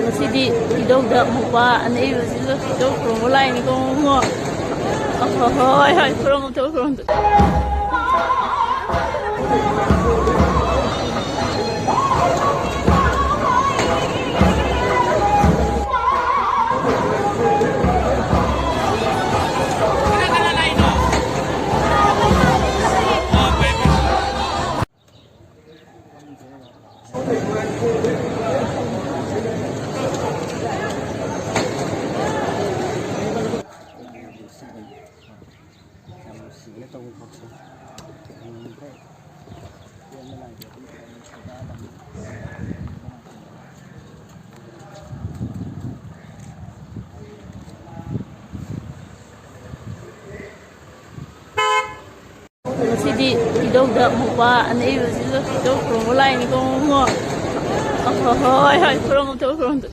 ꯉꯁꯤꯗꯤ ꯏꯙꯧꯗ ꯃꯧꯄ꯭ꯋꯥ ꯑꯅꯩꯕꯁꯤꯁꯨ ꯏꯙꯧ ꯈꯨꯔꯨꯝꯕ ꯂꯥꯛꯏꯅꯤꯀꯣ ꯉꯣ ꯍꯣꯏ ꯍꯣꯏ ꯈꯨꯔꯨꯝꯃꯨ ꯈꯨꯔꯨꯝꯃꯨ ꯉꯁꯤꯗꯤ ꯏꯙꯧꯗ ꯃꯧꯄ꯭ꯋꯥ ꯑꯅꯩꯕꯁꯤꯁꯨ ꯏꯙꯧ ꯈꯨꯔꯨꯝꯕ ꯂꯥꯛꯏꯅꯤꯀꯣ ꯉꯣ ꯍꯣꯏ ꯍꯣꯏ ꯈꯨꯔꯨꯝꯃꯨ ꯈꯨꯔꯨꯝꯃꯨ